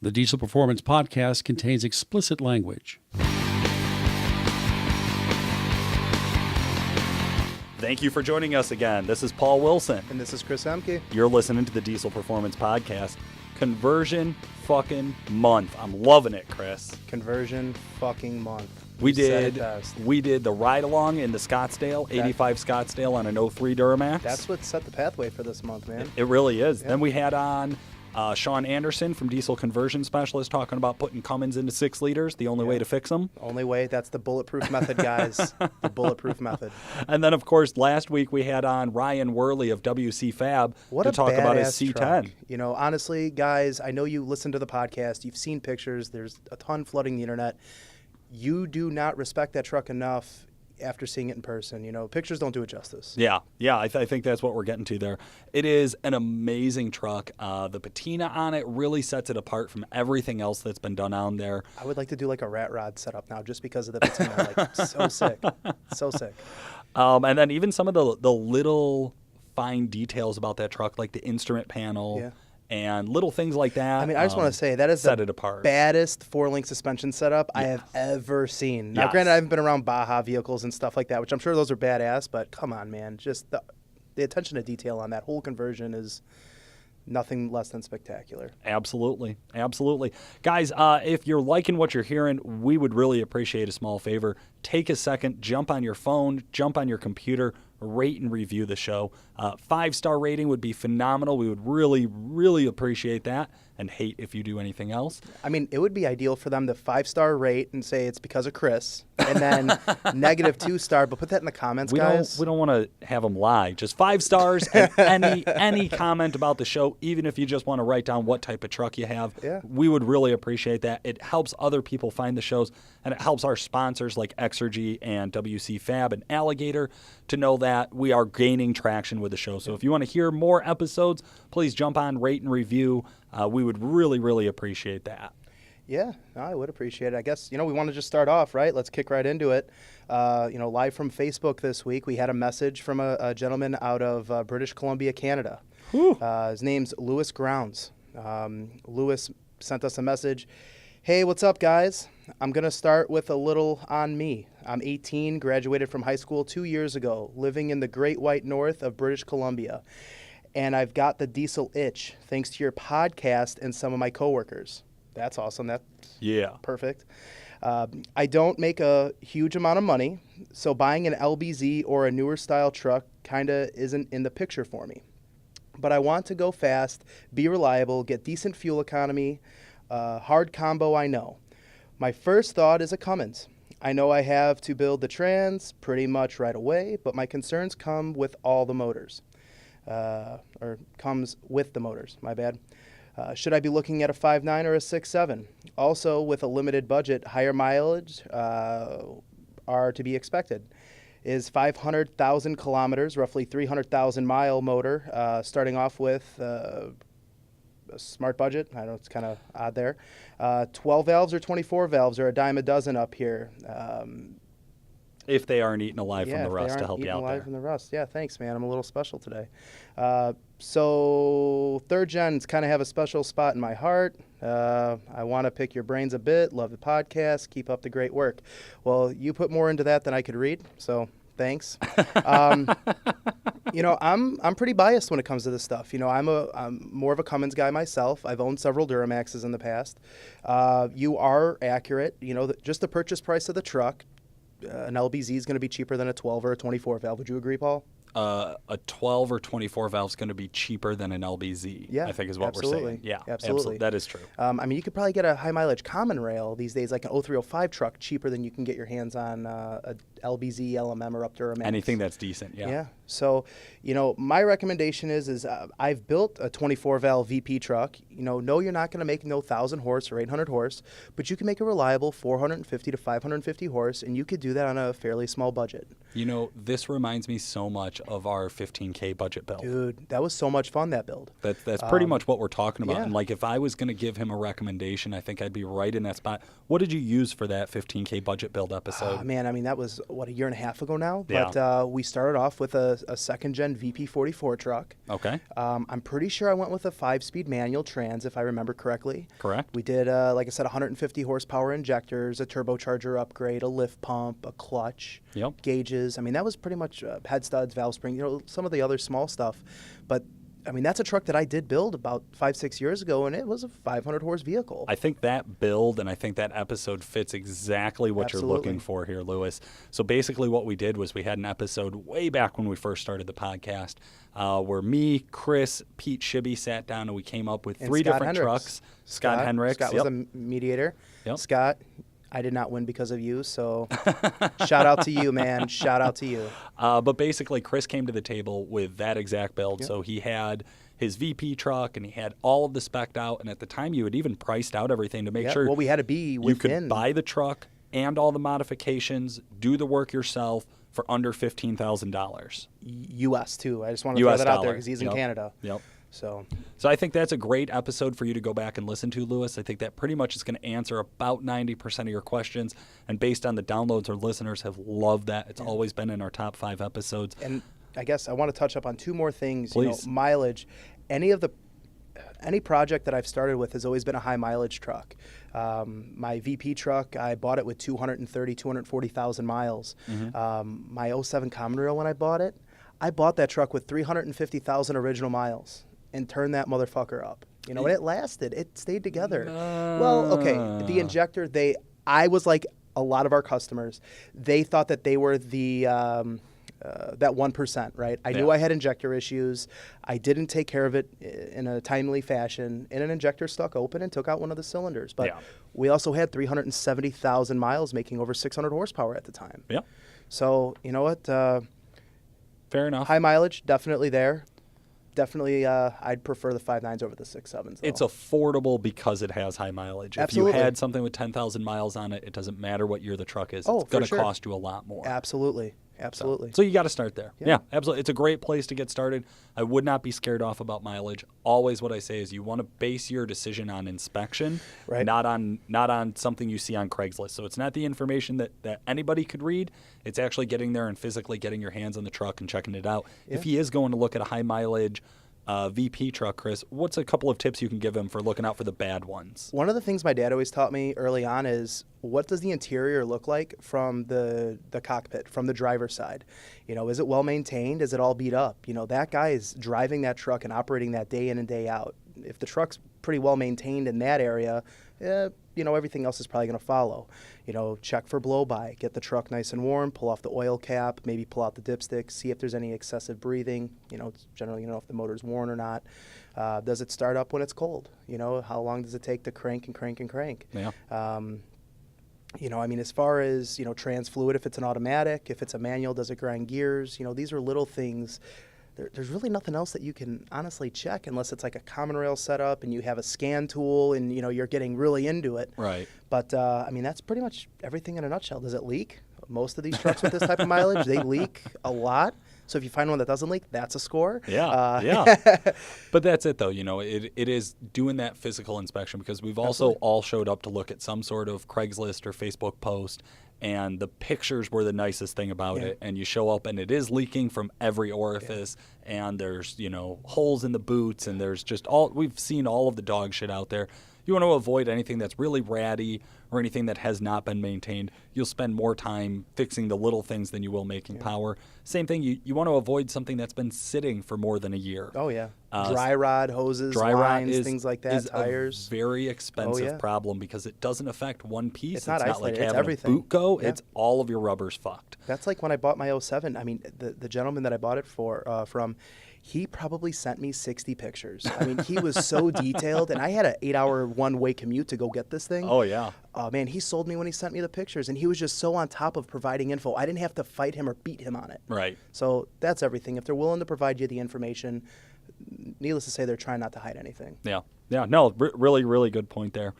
The Diesel Performance Podcast contains explicit language. Thank you for joining us again. This is Paul Wilson. And this is Chris Emke. You're listening to the Diesel Performance Podcast. Conversion fucking month. I'm loving it, Chris. Conversion fucking month. We said did it best. we did the ride along in the Scottsdale, 85 Scottsdale on an 03 Duramax. That's what set the pathway for this month, man. It really is. Yeah. Then we had on Sean Anderson from Diesel Conversion Specialist talking about putting Cummins into 6 liters, the only way to fix them. Only way. That's the bulletproof method, guys. The bulletproof method. And then, of course, last week we had on Ryan Worley of WC Fab to talk about his C10. Truck. You know, honestly, guys, I know you listen to the podcast. You've seen pictures. There's a ton flooding the internet. You do not respect that truck enough after seeing it in person. You know, pictures don't do it justice. Yeah, I think that's what we're getting to there. It is an amazing truck. The patina on it really sets it apart from everything else that's been done on there. I would like to do like a rat rod setup now just because of the patina. Like, so sick. So sick. And then even some of the little fine details about that truck, like the instrument panel and little things like that. I mean, I just want to say that is set the it apart. baddest 4-link suspension setup I have ever seen. Now, Yes. granted, I haven't been around Baja vehicles and stuff like that, which I'm sure those are badass, but come on, man. Just the attention to detail on that whole conversion is nothing less than spectacular. Absolutely. Guys, if you're liking what you're hearing, we would really appreciate a small favor. Take a second, jump on your phone, jump on your computer, rate and review the show. 5-star rating would be phenomenal. We would really, really appreciate that, and hate if you do anything else. I mean, it would be ideal for them to 5-star rate and say it's because of Chris, and then negative 2-star, but put that in the comments, guys. We don't want to have them lie. Just 5 stars and any comment about the show, even if you just want to write down what type of truck you have. Yeah. We would really appreciate that. It helps other people find the shows, and it helps our sponsors like Exergy and WC Fab and Alligator to know that we are gaining traction with the show. So if you want to hear more episodes, please jump on, rate and review. We would really, really appreciate that. Yeah, no, I would appreciate it. I guess, we want to just start off, right? Let's kick right into it. Live from Facebook this week, we had a message from a gentleman out of British Columbia, Canada. His name's Lewis Grounds. Lewis sent us a message. Hey, what's up, guys? I'm going to start with a little on me. I'm 18, graduated from high school 2 years ago, living in the Great White North of British Columbia. And I've got the diesel itch thanks to your podcast and some of my coworkers. That's awesome. That's perfect. I don't make a huge amount of money, so buying an LBZ or a newer style truck kind of isn't in the picture for me. But I want to go fast, be reliable, get decent fuel economy, hard combo I know. My first thought is a Cummins. I know I have to build the trans pretty much right away, but my concerns come with all the motors. Or comes with the motors, my bad. Should I be looking at a 5.9 or a 6.7? Also, with a limited budget, higher mileage are to be expected. Is 500,000 kilometers, roughly 300,000 mile motor, starting off with a smart budget. I know it's kind of odd there. 12 valves or 24 valves are a dime a dozen up here. If they aren't eaten alive from the rust, to help you out alive there. From the rust. Yeah, thanks, man. I'm a little special today. So third gens kind of have a special spot in my heart. I want to pick your brains a bit. Love the podcast. Keep up the great work. Well, you put more into that than I could read, so thanks. I'm pretty biased when it comes to this stuff. I'm more of a Cummins guy myself. I've owned several Duramaxes in the past. You are accurate. Just the purchase price of the truck. An LBZ is going to be cheaper than a 12 or a 24 valve. Would you agree, Paul? A 12 or 24 valve is going to be cheaper than an LBZ, yeah, I think is what absolutely. we're saying. Yeah, absolutely. That is true. You could probably get a high mileage common rail these days, like an 0305 truck, cheaper than you can get your hands on a LBZ, LMM, or up Duramax. Anything that's decent, yeah. Yeah. So, my recommendation is I've built a 24 valve VP truck. No, you're not going to make no 1,000 horse or 800 horse, but you can make a reliable 450 to 550 horse, and you could do that on a fairly small budget. This reminds me so much of our 15K budget build. Dude, that was so much fun, that build. That's pretty much what we're talking about. Yeah. And if I was going to give him a recommendation, I think I'd be right in that spot. What did you use for that 15K budget build episode? Man, that was a year and a half ago now. Yeah. But we started off with a second-gen VP44 truck. Okay. I'm pretty sure I went with a 5-speed manual trans, if I remember correctly. Correct. We did, like I said, 150 horsepower injectors, a turbocharger upgrade, a lift pump, a clutch, Yep. gauges. I mean, that was pretty much head studs, valve spring, some of the other small stuff. But I mean, that's a truck that I did build about 5-6 years ago, and it was a 500 horse vehicle. I think that build and I think that episode fits exactly what you're looking for here, Lewis. So basically what we did was we had an episode way back when we first started the podcast where me, Chris, Pete Shibby sat down and we came up with And three Scott different Hendricks. trucks. Scott Hendricks. Scott was a mediator. Yep. Scott, I did not win because of you, so shout out to you, man. Shout out to you. But basically, Chris came to the table with that exact build. Yep. So he had his VP truck and he had all of the spec'd out. And at the time, you had even priced out everything to make sure Well, we had to be you within. could buy the truck and all the modifications, do the work yourself for under $15,000. U.S. too. I just want to throw US that out there dollar. because he's in Yep. Canada. Yep. So So I think that's a great episode for you to go back and listen to, Lewis. I think that pretty much is going to answer about 90% of your questions. And based on the downloads, our listeners have loved that. It's always been in our top 5 episodes. And I guess I want to touch up on 2 more things. Please. Mileage. Any project that I've started with has always been a high mileage truck. My VP truck, I bought it with 240,000 miles. My 07 Common Rail, when I bought that truck with 350,000 original miles and turned that motherfucker up. And it lasted. It stayed together. Well, okay, the injector, I was like a lot of our customers. They thought that they were the that 1%, right? I knew I had injector issues. I didn't take care of it in a timely fashion, and an injector stuck open and took out one of the cylinders. But we also had 370,000 miles making over 600 horsepower at the time. Yeah. So, you know what? Fair enough. High mileage, definitely there. Definitely, I'd prefer the 5.9s over the 6.7s. It's affordable because it has high mileage. Absolutely. If you had something with 10,000 miles on it, it doesn't matter what year the truck is. Oh, it's going to for sure. cost you a lot more. Absolutely. So you got to start there. Yeah, absolutely. It's a great place to get started. I would not be scared off about mileage. Always what I say is you want to base your decision on inspection, Right. not on something you see on Craigslist. So it's not the information that anybody could read. It's actually getting there and physically getting your hands on the truck and checking it out. Yeah. If he is going to look at a high mileage VP truck, Chris, what's a couple of tips you can give him for looking out for the bad ones? One of the things my dad always taught me early on is what does the interior look like from the cockpit, from the driver's side? Is it well maintained? Is it all beat up? That guy is driving that truck and operating that day in and day out. If the truck's pretty well maintained in that area, everything else is probably going to follow. Check for blow-by, get the truck nice and warm, pull off the oil cap, maybe pull out the dipstick, see if there's any excessive breathing. It's generally, if the motor's worn or not. Does it start up when it's cold? How long does it take to crank and crank and crank? Yeah. As far as, trans fluid, if it's an automatic, if it's a manual, does it grind gears? These are little things. There's really nothing else that you can honestly check unless it's like a common rail setup and you have a scan tool and, you're getting really into it. Right. But, that's pretty much everything in a nutshell. Does it leak? Most of these trucks with this type of mileage, they leak a lot. So if you find one that doesn't leak, that's a score. Yeah. But that's it, though. It is doing that physical inspection because we've also all showed up to look at some sort of Craigslist or Facebook post, and the pictures were the nicest thing about it. And you show up, and it is leaking from every orifice, and there's, holes in the boots, and there's just we've seen all of the dog shit out there. You want to avoid anything that's really ratty or anything that has not been maintained. You'll spend more time fixing the little things than you will making power. Same thing, you want to avoid something that's been sitting for more than a year. Oh, yeah. Dry rod, hoses, lines, things like that, is tires. A very expensive problem because it doesn't affect one piece. It's not like isolated. It's having everything. a boot go. Yeah. It's all of your rubber's fucked. That's like when I bought my 07. I mean, the gentleman that I bought it from, he probably sent me 60 pictures. I mean, he was so detailed, and I had an 8-hour one-way commute to go get this thing. Oh, yeah. Man, he sold me when he sent me the pictures, and he was just so on top of providing info. I didn't have to fight him or beat him on it. Right. So that's everything. If they're willing to provide you the information, needless to say, they're trying not to hide anything. Yeah. No, really, really good point there.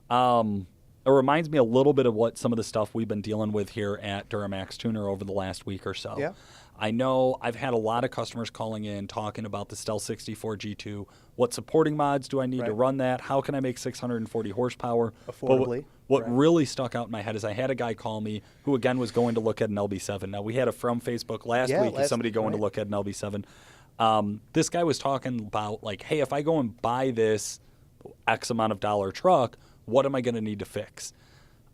It reminds me a little bit of what some of the stuff we've been dealing with here at Duramax Tuner over the last week or so. Yeah. I know I've had a lot of customers calling in talking about the Stealth 64 G2. What supporting mods do I need to run that? How can I make 640 horsepower? Affordably. What really stuck out in my head is I had a guy call me who, again, was going to look at an LB7. Now, we had a from Facebook last week of somebody going to look at an LB7. This guy was talking about, like, hey, if I go and buy this X amount of dollar truck, what am I going to need to fix?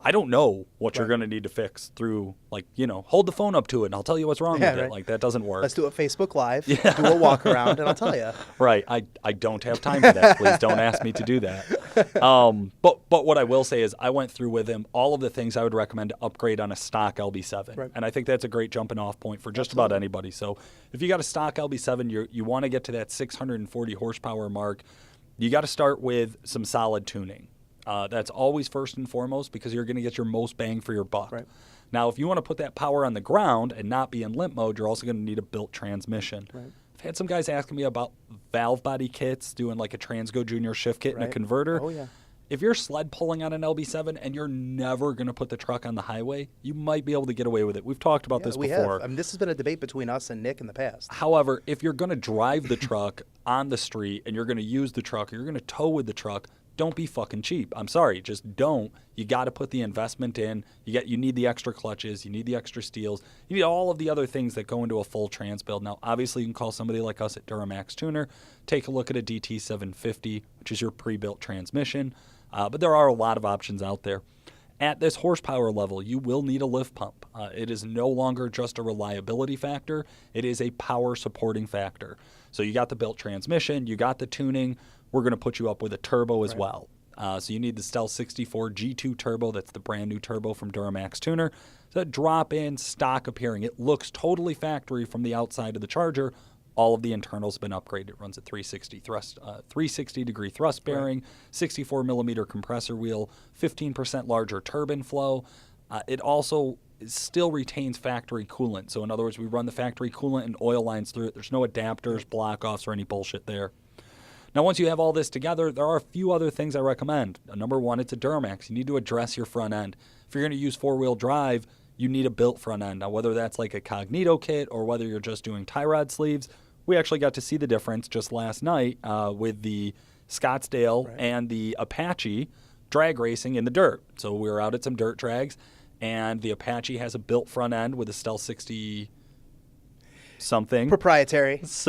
I don't know what you're going to need to fix through, like, hold the phone up to it and I'll tell you what's wrong with it. Like, that doesn't work. Let's do a Facebook Live, do a walk around, and I'll tell you. Right. I don't have time for that. Please don't ask me to do that. But what I will say is I went through with him all of the things I would recommend to upgrade on a stock LB7. Right. And I think that's a great jumping off point for just about anybody. So if you got a stock LB7, you want to get to that 640 horsepower mark, you got to start with some solid tuning. That's always first and foremost because you're going to get your most bang for your buck. Right. Now, if you want to put that power on the ground and not be in limp mode, you're also going to need a built transmission. Right. I've had some guys asking me about valve body kits, doing like a Transgo Junior shift kit and a converter. Oh, yeah. If you're sled pulling on an LB7 and you're never going to put the truck on the highway, you might be able to get away with it. We've talked about this before. Have. I mean, this has been a debate between us and Nick in the past. However, if you're going to drive the truck on the street and you're going to use the truck, or you're going to tow with the truck, don't be fucking cheap. I'm sorry, just don't. You got to put the investment in. You need the extra clutches. You need the extra steels. You need all of the other things that go into a full trans build. Now, obviously, you can call somebody like us at Duramax Tuner. Take a look at a DT750, which is your pre-built transmission. But there are a lot of options out there. At this horsepower level, you will need a lift pump. It is no longer just a reliability factor. It is a power supporting factor. So you got the built transmission. You got the tuning. We're going to put you up with a turbo as well. So you need the Stealth 64 G2 turbo. That's the brand new turbo from Duramax Tuner. So that drop-in, stock appearing. It looks totally factory from the outside of the Charger. All of the internals have been upgraded. It runs a 360-degree thrust bearing, 64-millimeter compressor wheel, 15% larger turbine flow. It also still retains factory coolant. So in other words, we run the factory coolant and oil lines through it. There's no adapters, block-offs, or any bullshit there. Now, once you have all this together, there are a few other things I recommend. Number one, it's a Duramax. You need to address your front end. If you're going to use four-wheel drive, you need a built front end. Now, whether that's like a Cognito kit or whether you're just doing tie rod sleeves, we actually got to see the difference just last night with the Scottsdale and the Apache drag racing in the dirt. So we were out at some dirt drags, and the Apache has a built front end with a Stealth 60 something. Proprietary. It's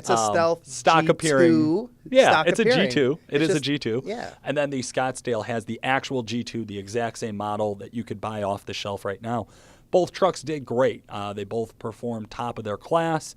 a Stealth stock G2. Appearing. Yeah, stock it's appearing. a G2. It is just, a G2. Yeah. And then the Scottsdale has the actual G2, the exact same model that you could buy off the shelf right now. Both trucks did great. They both performed top of their class.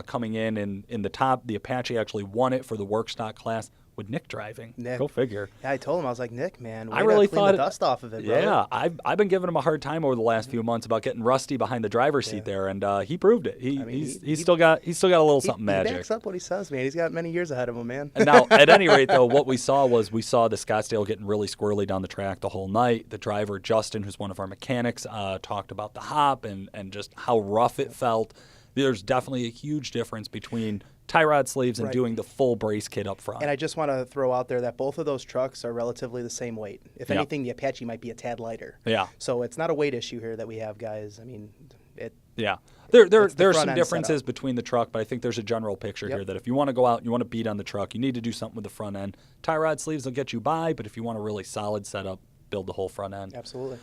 Coming in the top, the Apache actually won it for the work stock class with Nick driving. Nick. Go figure. Yeah, I told him, I was like, Nick, man, I really clean thought the dust off of it, bro. Yeah, I've been giving him a hard time over the last few months about getting rusty behind the driver's seat there, and he proved it. He's still got a little something magic. He backs up what he says, man. He's got many years ahead of him, man. And now, at any rate, though, what we saw the Scottsdale getting really squirrely down the track the whole night. The driver, Justin, who's one of our mechanics, talked about the hop and just how rough it felt. There's definitely a huge difference between tie rod sleeves and doing the full brace kit up front. And I just want to throw out there that both of those trucks are relatively the same weight. If anything, the Apache might be a tad lighter. Yeah. So it's not a weight issue here that we have, guys. I mean, there are some differences between the truck, but I think there's a general picture here that if you want to go out and you want to beat on the truck, you need to do something with the front end. Tie rod sleeves will get you by, but if you want a really solid setup, build the whole front end. Absolutely.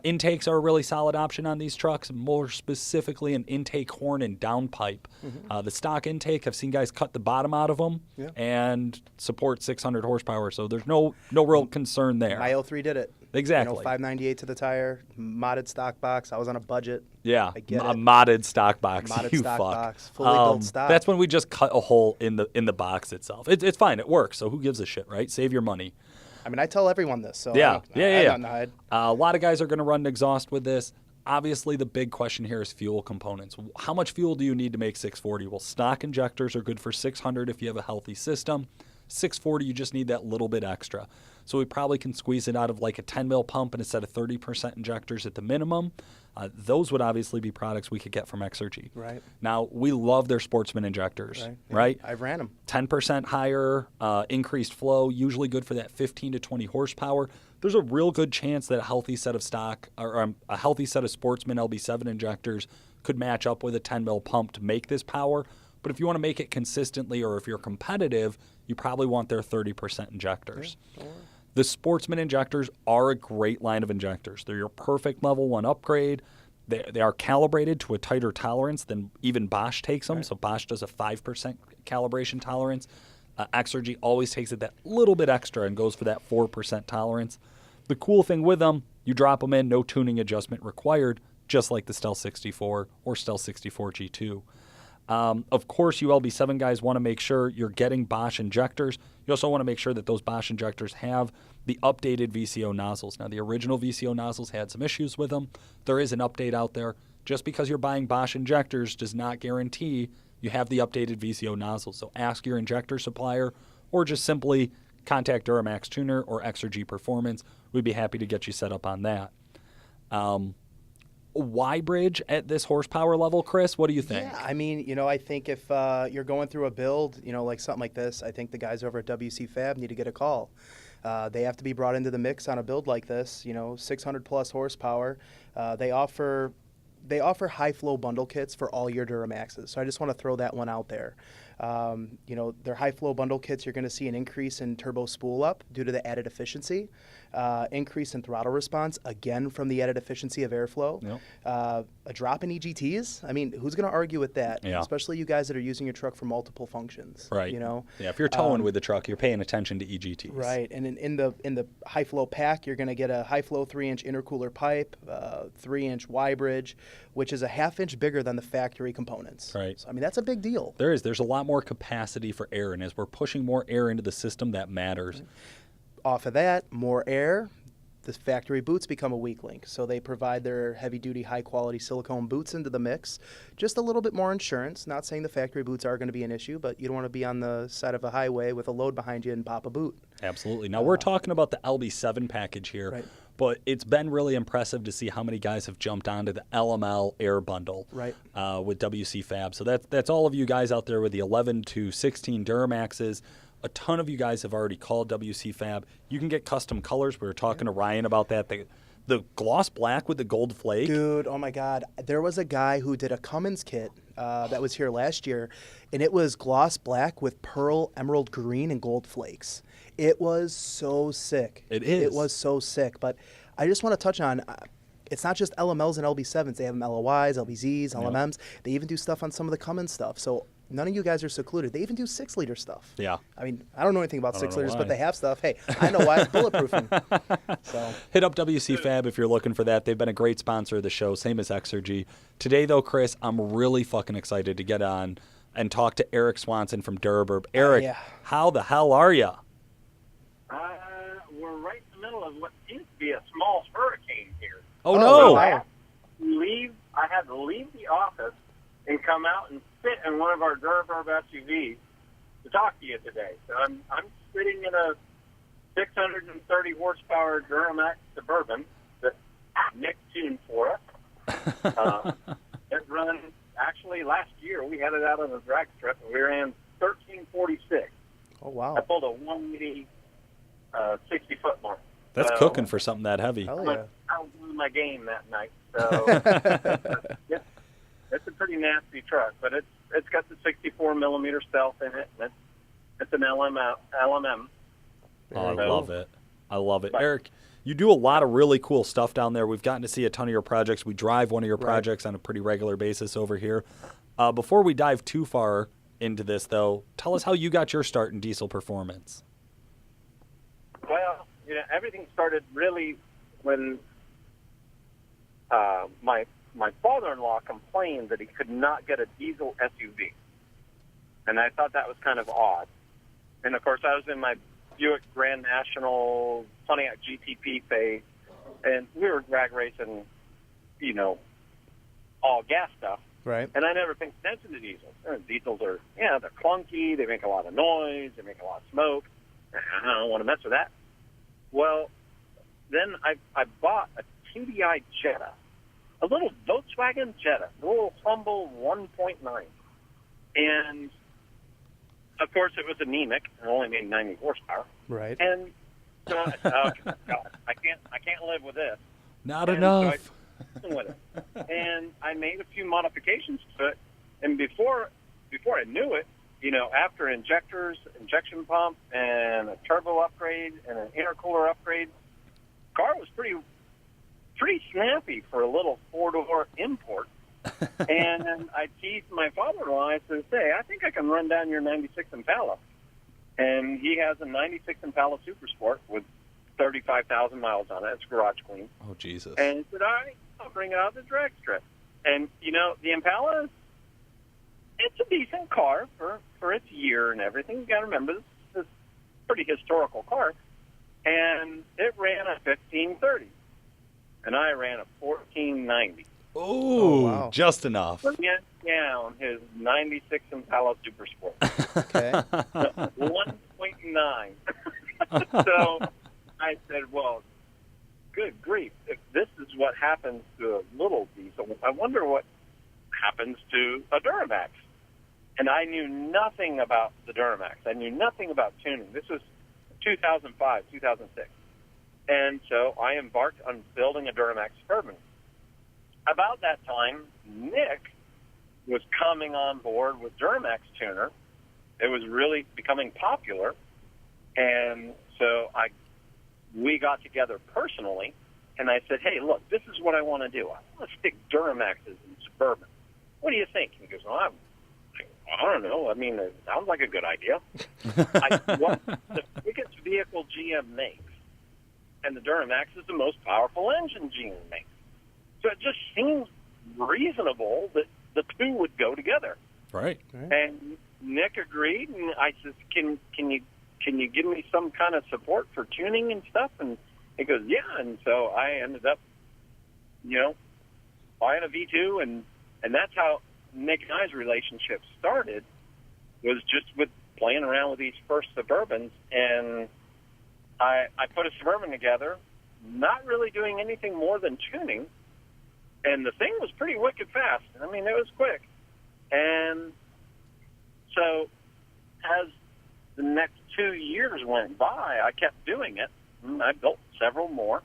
Intakes are a really solid option on these trucks, more specifically an intake horn and downpipe. The stock intake, I've seen guys cut the bottom out of them and support 600 horsepower, so there's no real concern there. My 03 did it. Exactly. 598 to the tire, modded stock box. I was on a budget. Yeah, I get a modded stock box. Modded you stock fuck. box, fully built stock. That's when we just cut a hole in the box itself. It's fine. It works. So who gives a shit, right? Save your money. I mean, I tell everyone this. So Yeah. I have nothing to hide. A lot of guys are going to run an exhaust with this. Obviously, the big question here is fuel components. How much fuel do you need to make 640? Well, stock injectors are good for 600 if you have a healthy system. 640, you just need that little bit extra. So we probably can squeeze it out of like a 10 mil pump and a set of 30% injectors at the minimum. Those would obviously be products we could get from Exergy. Right. Now, we love their Sportsman Injectors, right? I've ran them. 10% higher, increased flow, usually good for that 15 to 20 horsepower. There's a real good chance that a healthy set of a healthy set of Sportsman LB7 injectors could match up with a 10 mil pump to make this power. But if you want to make it consistently or if you're competitive, you probably want their 30% injectors. The Sportsman Injectors are a great line of injectors. They're your perfect level 1 upgrade. They are calibrated to a tighter tolerance than even Bosch takes them. Right. So Bosch does a 5% calibration tolerance. Exergy always takes it that little bit extra and goes for that 4% tolerance. The cool thing with them, you drop them in, no tuning adjustment required, just like the Stealth 64 or Stealth 64 G2. Of course, you LB7 guys want to make sure you're getting Bosch injectors. You also want to make sure that those Bosch injectors have the updated VCO nozzles. Now, the original VCO nozzles had some issues with them. There is an update out there. Just because you're buying Bosch injectors does not guarantee you have the updated VCO nozzles. So ask your injector supplier or just simply contact Duramax Tuner or Exergy Performance. We'd be happy to get you set up on that. Y bridge at this horsepower level, Chris? What do you think? Yeah, I mean, I think if you're going through a build, like something like this, I think the guys over at WC Fab need to get a call. They have to be brought into the mix on a build like this, 600 plus horsepower. They offer high flow bundle kits for all your Duramaxes. So I just want to throw that one out there. Their high flow bundle kits, you're going to see an increase in turbo spool up due to the added efficiency, increase in throttle response, again from the added efficiency of airflow, yep. A drop in EGTs. I mean, who's going to argue with that? Yeah. Especially you guys that are using your truck for multiple functions. Right. Yeah, if you're towing with the truck, you're paying attention to EGTs. Right. And in the high flow pack, you're going to get a high flow 3-inch intercooler pipe, 3-inch Y bridge, which is a half-inch bigger than the factory components. Right. So, I mean, that's a big deal. There's a lot more capacity for air, and as we're pushing more air into the system, that matters. Off of that, more air, the factory boots become a weak link. So they provide their heavy-duty, high-quality silicone boots into the mix. Just a little bit more insurance. Not saying the factory boots are going to be an issue, but you don't want to be on the side of a highway with a load behind you and pop a boot. Absolutely. Now, we're talking about the LB7 package here. Right. But it's been really impressive to see how many guys have jumped onto the LML Air Bundle right. With WC Fab. So that's all of you guys out there with the 11 to 16 Duramaxes. A ton of you guys have already called WC Fab. You can get custom colors. We were talking to Ryan about that. The gloss black with the gold flake. Dude, oh my God. There was a guy who did a Cummins kit that was here last year, and it was gloss black with pearl, emerald green, and gold flakes. It was so sick. It is. It was so sick. But I just want to touch on, it's not just LMLs and LB7s. They have them LOYs, LBZs, LMMs. They even do stuff on some of the Cummins stuff. So none of you guys are secluded. They even do 6-liter stuff. Yeah. I mean, I don't know anything about 6 liters, but they have stuff. Hey, I know why. It's bulletproofing. So hit up WC Fab if you're looking for that. They've been a great sponsor of the show, same as Exergy. Today, though, Chris, I'm really fucking excited to get on and talk to Eric Swanson from Duraburb. Eric, how the hell are you? We're right in the middle of what seems to be a small hurricane here. Oh, no. I had to leave the office and come out and sit in one of our Duraburb SUVs to talk to you today. So I'm sitting in a 630 horsepower Duramax Suburban that Nick tuned for us. It runs, actually last year we had it out on a drag strip and we ran 1346. Oh, wow. I pulled a 180 60-foot mark. That's cooking for something that heavy. Hell yeah. I was losing my game that night. So it's a pretty nasty truck, but it's got the 64 millimeter stealth in it, and it's an LMM. Oh, I love it. I love it. Eric, you do a lot of really cool stuff down there. We've gotten to see a ton of your projects. We drive one of your projects on a pretty regular basis over here. Before we dive too far into this, though, tell us how you got your start in diesel performance. Well, everything started really when my father-in-law complained that he could not get a diesel SUV. And I thought that was kind of odd. And, of course, I was in my Buick Grand National Pontiac GTP phase, and we were drag racing, all gas stuff. Right. And I never paid attention to diesels. Diesels are, they're clunky, they make a lot of noise, they make a lot of smoke. I don't want to mess with that. Well, then I bought a TDI Jetta, a little Volkswagen Jetta, a little humble 1.9. And, of course, it was anemic. It only made 90 horsepower. Right. And so I said, God, I can't live with this. Not enough. So with it. And I made a few modifications to it. And before I knew it, after injectors, injection pump, and a turbo upgrade and an intercooler upgrade, the car was pretty snappy for a little four-door import. And I teased my father-in-law. I said, "Hey, I think I can run down your '96 Impala." And he has a '96 Impala Super Sport with 35,000 miles on it. It's garage clean. Oh, Jesus. And he said, "All right, I'll bring it out the drag strip." And, the Impala, it's a decent car for its year and everything. You got to remember, this is a pretty historical car. And it ran a 1530. And I ran a 1490. Ooh, wow. Just enough. Down his '96 Impala Super Sport. Okay. 1.9. So I said, well, good grief. If this is what happens to a little diesel, I wonder what happens to a Duramax. And I knew nothing about the Duramax. I knew nothing about tuning. This was 2005, 2006. And so I embarked on building a Duramax Suburban. About that time, Nick was coming on board with Duramax Tuner. It was really becoming popular. And so we got together personally, and I said, "Hey, look, this is what I want to do. I want to stick Duramaxes in Suburban. What do you think?" He goes, "Well, I don't know. I mean, it sounds like a good idea." What's the biggest vehicle GM makes? And the Duramax is the most powerful engine GM makes. So it just seems reasonable that the two would go together. Right. And Nick agreed, and I said, can you give me some kind of support for tuning and stuff? And he goes, "Yeah." And so I ended up, buying a V2, and that's how Nick and I's relationship started, was just with playing around with these first Suburbans. And I put a Suburban together, not really doing anything more than tuning, and the thing was pretty wicked fast. I mean, it was quick. And so as the next 2 years went by, I kept doing it. I built several more,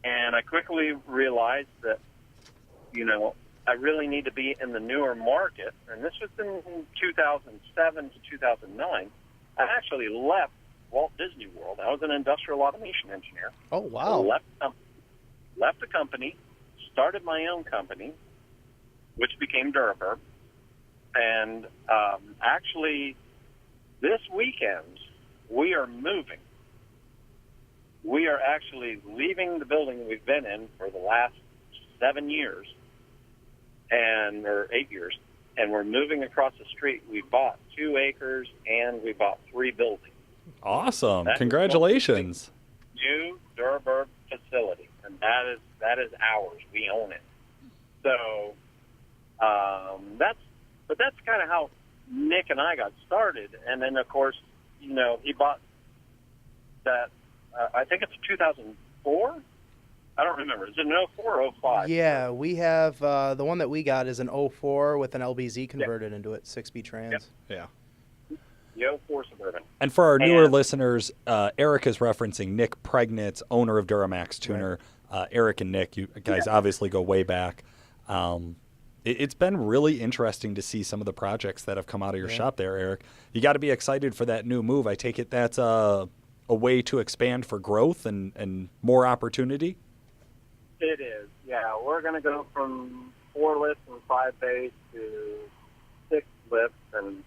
and I quickly realized that, I really need to be in the newer market. And this was in 2007 to 2009. I actually left Walt Disney World. I was an industrial automation engineer. Oh, wow. Left the company, started my own company, which became Duraburb. And actually, this weekend, we are moving. We are actually leaving the building we've been in for the last 7 years, or 8 years, and we're moving across the street. We bought 2 acres, and we bought 3 buildings. Awesome. Congratulations. New Duraburb facility, and that is ours. We own it. So that's kind of how Nick and I got started. And then, of course, he bought that, I think it's 2004. I don't remember. Is it an 04 or 05? Yeah, we have the one that we got is an 04 with an LBZ converted into it, 6-speed trans. Yeah. The 04 Suburban. And for our newer listeners, Eric is referencing Nick Pregnitz, owner of Duramax Tuner. Right. Eric and Nick, you guys obviously go way back. It's been really interesting to see some of the projects that have come out of your shop there, Eric. You got to be excited for that new move. I take it that's a way to expand for growth and more opportunity? It is, yeah. We're going to go from 4 lifts and 5 bays to 6 lifts and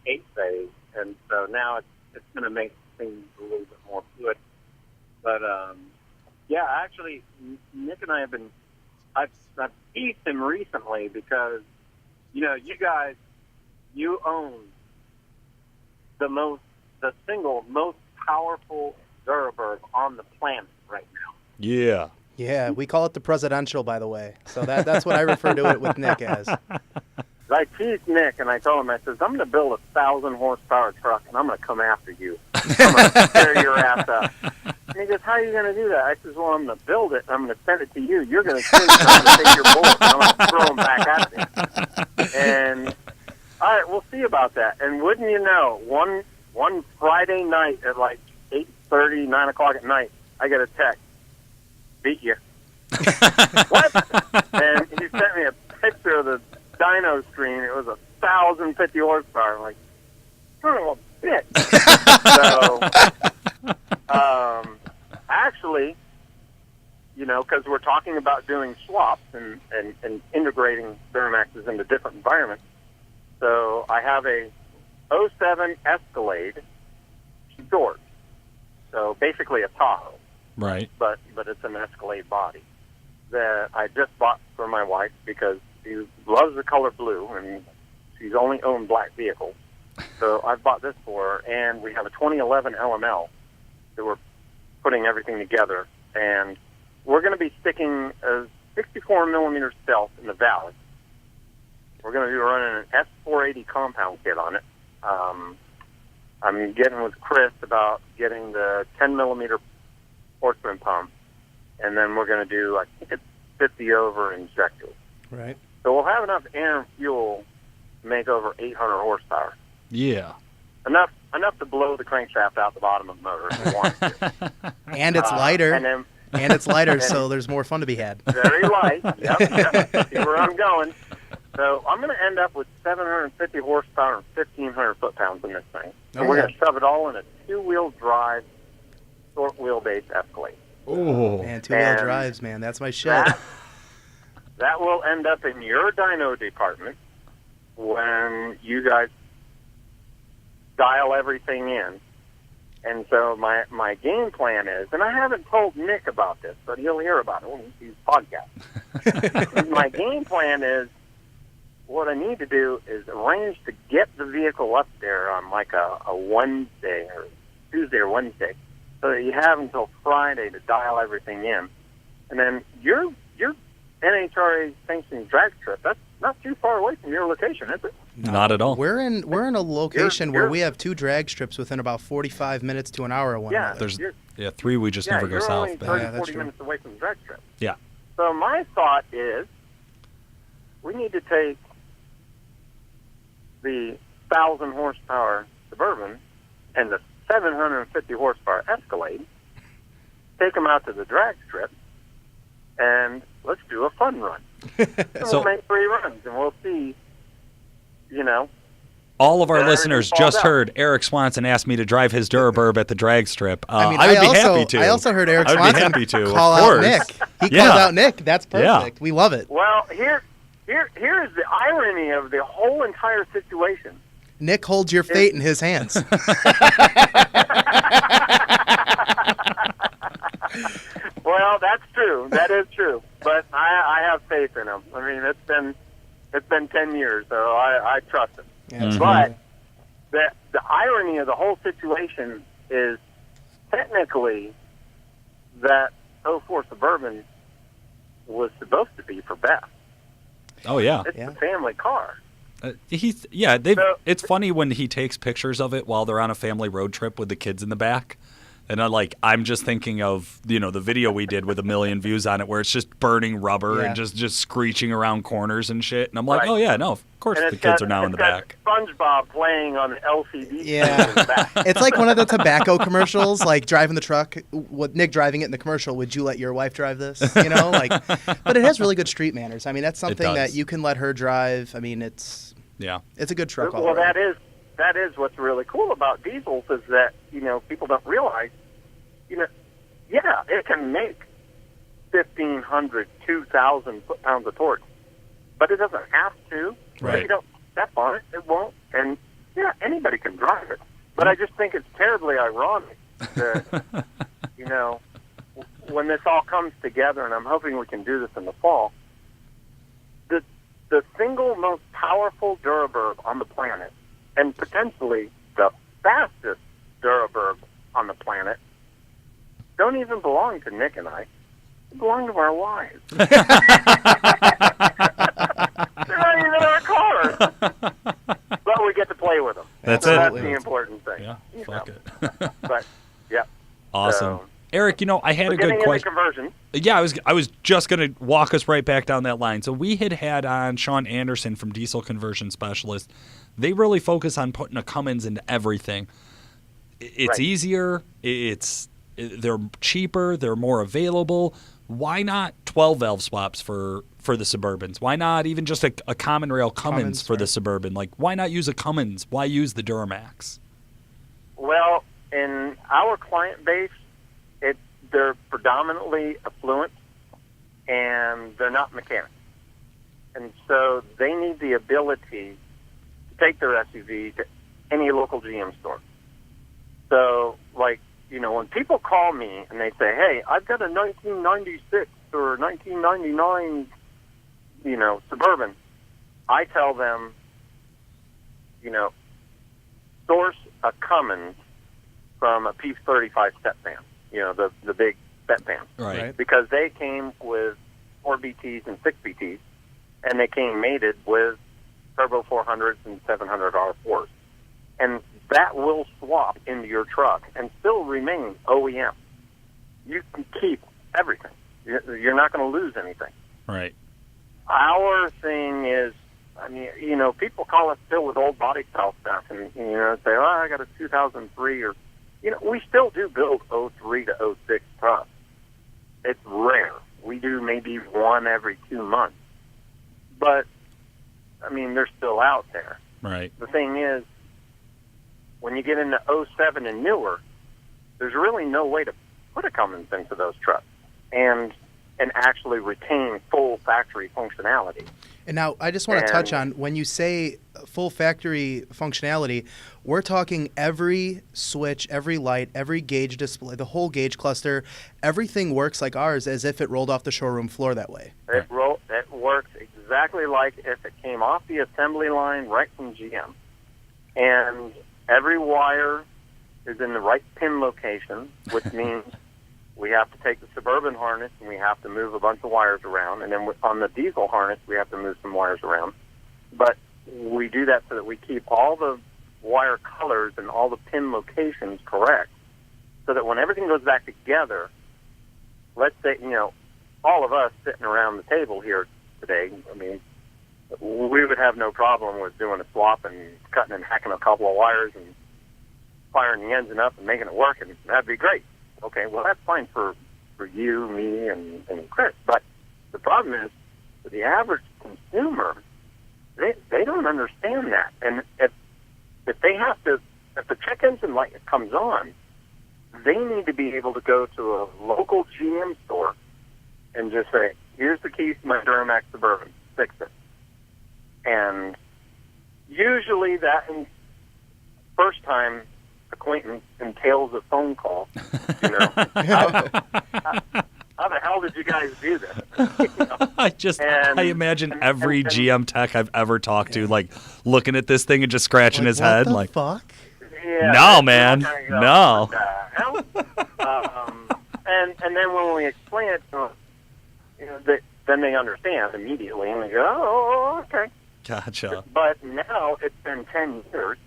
8 bays. And so now it's going to make things a little bit more fluid. But, actually, Nick and I have been, I've teased him recently because, you guys, you own the single most powerful Duraburb on the planet right now. Yeah. Yeah, we call it the presidential, by the way. So that's what I refer to it with Nick as. I teased Nick, and I told him, I says, "I'm going to build a 1,000-horsepower truck, and I'm going to come after you. I'm going to tear your ass up." And he goes, "How are you going to do that?" I says, "Well, I'm going to build it, and I'm going to send it to you. You're going to shoot it, and I'm going to take your bullets, and I'm going to throw them back at you." And, all right, we'll see about that. And wouldn't you know, one Friday night at like 8:30, 9 o'clock at night, I get a text. "Beat you." What? And he sent me a picture of the dyno screen. It was a 1,050 horsepower. I'm like, son of a bitch. So, actually, because we're talking about doing swaps and integrating Duramaxes into different environments. So I have a '07 Escalade short. So basically a Tahoe. Right. But it's an Escalade body that I just bought for my wife because she loves the color blue and she's only owned black vehicles. So I've bought this for her, and we have a 2011 LML that we're putting everything together, and we're going to be sticking a 64 millimeter stealth in the valley. We're going to be running an S480 compound kit on it. I'm getting with Chris about getting the 10 millimeter Sportsman pump, and then we're going to do, I think it's 50 over injectors. Right. So we'll have enough air and fuel to make over 800 horsepower. Yeah. Enough to blow the crankshaft out the bottom of the motor if we want to. And it's lighter. And it's lighter, so there's more fun to be had. Very light. Yep. See where I'm going. So I'm going to end up with 750 horsepower and 1,500 foot-pounds in this thing. And we're going to shove it all in a two-wheel drive, short wheelbase Escalade. Oh. Man, two-wheel drives, man. That's my shit. That will end up in your dyno department when you guys dial everything in. And so my game plan is, and I haven't told Nick about this, but he'll hear about it when he sees podcasts. My game plan is, what I need to do is arrange to get the vehicle up there on like a Wednesday or Tuesday or Wednesday, so that you have until Friday to dial everything in. And then your NHRA sanctioned drag strip, that's not too far away from your location, is it? No. Not at all. We're in a location where we have 2 drag strips within about 45 minutes to an hour of one another. There's 3 we just never go south. You're only 30, 40 minutes away from the drag strip. Yeah. So my thought is we need to take the 1,000 horsepower Suburban and the 750 horsepower Escalade, take them out to the drag strip, and let's do a fun run. We'll make 3 runs, and we'll see, All of our listeners just heard Eric Swanson ask me to drive his Duraburb at the drag strip. I would be happy to. I also heard Eric I would Swanson be happy to, call of out course. Nick. He called out Nick. That's perfect. Yeah. We love it. Well, here is the irony of the whole entire situation. Nick holds your fate in his hands. Well, that's true. That is true. But I have faith in him. I mean, it's been 10 years, so I trust him. Yeah. Mm-hmm. But the irony of the whole situation is technically that '04 Suburban was supposed to be for Beth. Oh, yeah. It's a family car. It's funny when he takes pictures of it while they're on a family road trip with the kids in the back. And I'm just thinking of, the video we did with 1 million views on it where it's just burning rubber and just screeching around corners and shit. And I'm like, oh, yeah, no, of course the kids are now in the back. SpongeBob playing on the LCD Yeah. in the back. It's like one of the tobacco commercials, like driving the truck, with Nick driving it in the commercial. Would you let your wife drive this? But it has really good street manners. I mean, that's something that you can let her drive. I mean, it's a good truck. Well, that is what's really cool about diesels is that, people don't realize, it can make 1,500, 2,000 foot-pounds of torque, but it doesn't have to. Right. If you don't step on it, it won't. And, anybody can drive it. But I just think it's terribly ironic that, when this all comes together, and I'm hoping we can do this in the fall, the single most powerful Duraburb on the planet, and potentially the fastest Duraburb on the planet, don't even belong to Nick and I. They belong to our wives. They're not even our cars. But we get to play with them. That's That's the important thing. Yeah, fuck it. But, yeah. Awesome. So, Eric, I had a good question. Conversion. Yeah, I was just going to walk us right back down that line. So we had on Sean Anderson from Diesel Conversion Specialist. They really focus on putting a Cummins into everything. It's easier. They're cheaper. They're more available. Why not 12 valve swaps for for the Suburbans? Why not even just a common rail Cummins for the Suburban? Like, why not use a Cummins? Why use the Duramax? Well, in our client base, they're predominantly affluent, and they're not mechanics. And so they need the ability to take their SUV to any local GM store. So, like, when people call me and they say, hey, I've got a 1996 or 1999, Suburban, I tell them, source a Cummins from a Piece 35 step van, the big step van. Right. Because they came with 4 BTs and 6 BTs, and they came mated with turbo 400s and 700 R4s. And that will swap into your truck and still remain OEM. You can keep everything. You're not going to lose anything. Right. Our thing is, people call us still with old body style stuff and, say, oh, I got a 2003 or, we still do build 03 to 06 trucks. It's rare. We do maybe one every 2 months. But, they're still out there. Right. The thing is, when you get into 07 and newer, there's really no way to put a Cummins into those trucks and actually retain full factory functionality. And now I just want to touch on, when you say full factory functionality, we're talking every switch, every light, every gauge display, the whole gauge cluster, everything works like ours as if it rolled off the showroom floor that way. It works exactly like if it came off the assembly line right from GM. And every wire is in the right pin location, which means we have to take the Suburban harness and we have to move a bunch of wires around. And then on the diesel harness, we have to move some wires around. But we do that so that we keep all the wire colors and all the pin locations correct, so that when everything goes back together, let's say, all of us sitting around the table here today, we would have no problem with doing a swap and cutting and hacking a couple of wires and firing the engine up and making it work, and that'd be great. Okay, well, that's fine for you, me, and Chris. But the problem is, for the average consumer, they don't understand that. And if the check engine light comes on, they need to be able to go to a local GM store and just say, here's the keys to my Duramax Suburban, fix it. And usually that first-time acquaintance entails a phone call. How the hell did you guys do this? I imagine every GM tech I've ever talked to, like, looking at this thing and just scratching his head, what the fuck? Yeah, no, man, no. And then when we explain it to them, then they understand immediately, and they go, oh, okay. Gotcha. But now it's been 10 years.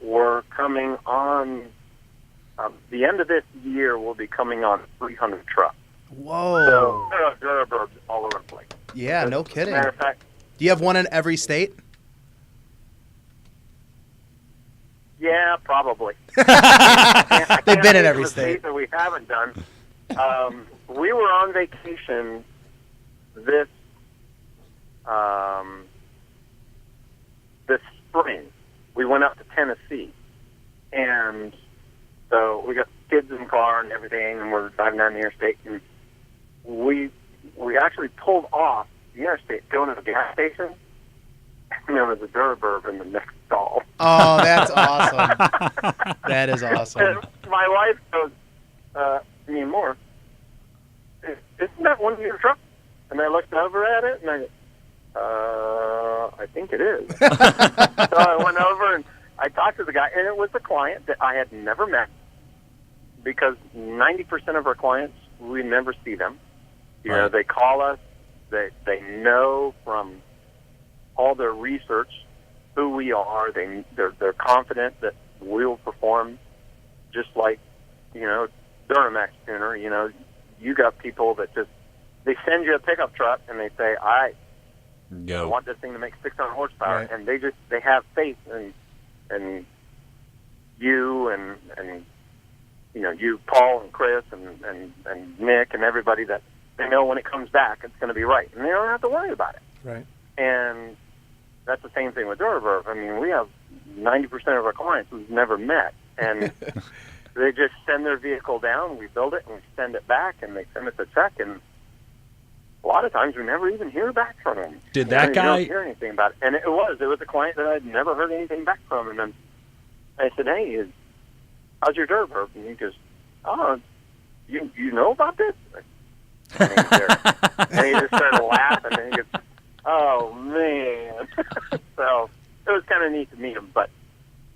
We're coming on, the end of this year, we'll be coming on 300 trucks. Whoa. So there are Duraburbs all over the place. Yeah, no kidding. Matter of fact, do you have one in every state? yeah, probably. They've been in every state. That we haven't done. We were on vacation this spring. We went up to Tennessee, and so we got kids in the car and everything, and we're driving down the interstate, and we actually pulled off the interstate, going to the gas station, and there was a Duraburb in the next stall. Oh, that's awesome. That is awesome. And my wife goes, me more, isn't that one of your trucks? And I looked over at it, and I go, I think it is. So I went over and I talked to the guy, and it was a client that I had never met, because 90% of our clients, we never see them. You know, they call us. They know from all their research who we are. They're confident that we'll perform just like, Duramax tuner. You got people that they send you a pickup truck and they say, I want this thing to make 600 horsepower, right. And they have faith in you and you, Paul, and Chris, and Nick, and everybody, that they know when it comes back, it's going to be right, and they don't have to worry about it. Right. And that's the same thing with Duraburb. I mean, we have 90% of our clients we've never met, and they just send their vehicle down, we build it, and we send it back, and they send us a check, and a lot of times we never even hear back from them. Did that guy... You don't hear anything about it. And it was a client that I'd never heard anything back from, and then I said, hey, how's your Duraburb? And he goes, oh, you know about this? And he just started laughing, and he goes, oh, man. So it was kind of neat to meet him. But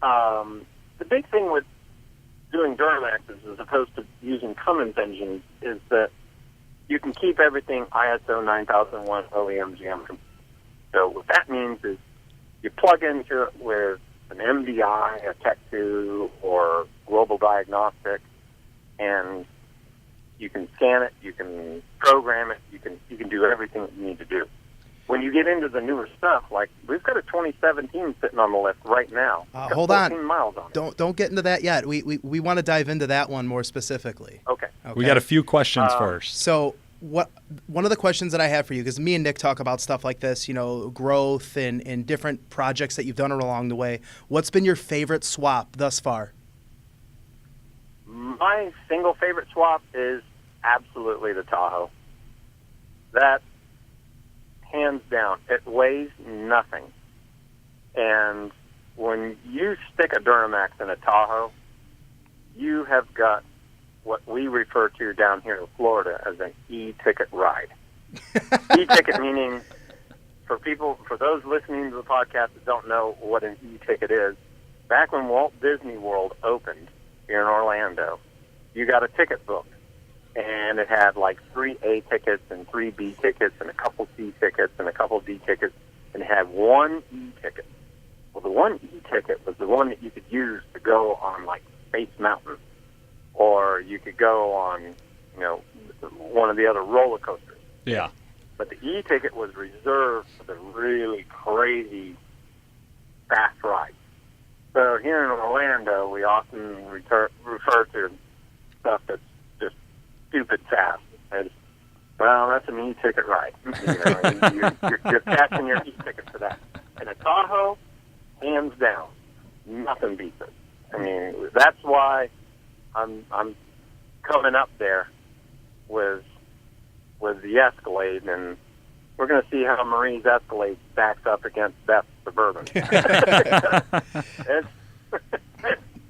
the big thing with doing Duramaxes as opposed to using Cummins engines is that you can keep everything ISO 9001 OEM geometry. So what that means is you plug into it with an MDI, a Tech 2, or Global Diagnostic, and you can scan it, you can program it, you can do everything that you need to do. When you get into the newer stuff, like we've got a 2017 sitting on the lift right now. Hold 14 on. miles on it. Don't get into that yet. We want to dive into that one more specifically. Okay. We got a few questions first. So one of the questions that I have for you, because me and Nick talk about stuff like this, growth and different projects that you've done along the way. What's been your favorite swap thus far? My single favorite swap is absolutely the Tahoe. That, hands down, it weighs nothing. And when you stick a Duramax in a Tahoe, you have got what we refer to down here in Florida as an e-ticket ride. E-ticket meaning, for those listening to the podcast that don't know what an e-ticket is, back when Walt Disney World opened here in Orlando, you got a ticket book. And it had like 3 A tickets and 3 B tickets and a couple C tickets and a couple D tickets, and it had one E ticket. Well, the one E ticket was the one that you could use to go on like Space Mountain, or you could go on, one of the other roller coasters. Yeah. But the E ticket was reserved for the really crazy fast rides. So here in Orlando, we often refer to stuff that's just stupid fast as, well, that's an e-ticket ride. You're catching your e-ticket for that. And a Tahoe, hands down, nothing beats it. I mean, that's why I'm coming up there with the Escalade, and we're going to see how Marie's Escalade stacks up against Beth's Suburban. It's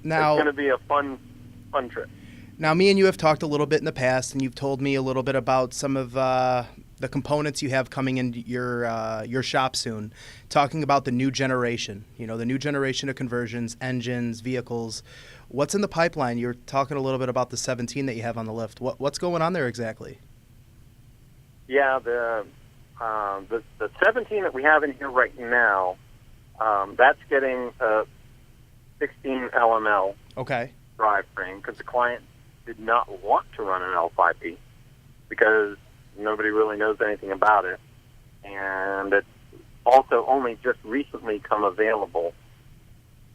going to be a fun trip. Now, me and you have talked a little bit in the past, and you've told me a little bit about some of the components you have coming into your shop soon, talking about the new generation, the new generation of conversions, engines, vehicles. What's in the pipeline? You're talking a little bit about the 17 that you have on the lift. What's going on there exactly? Yeah, the 17 that we have in here right now, that's getting a 16 LML drivetrain, because the client did not want to run an L5P because nobody really knows anything about it, and it's also only just recently come available.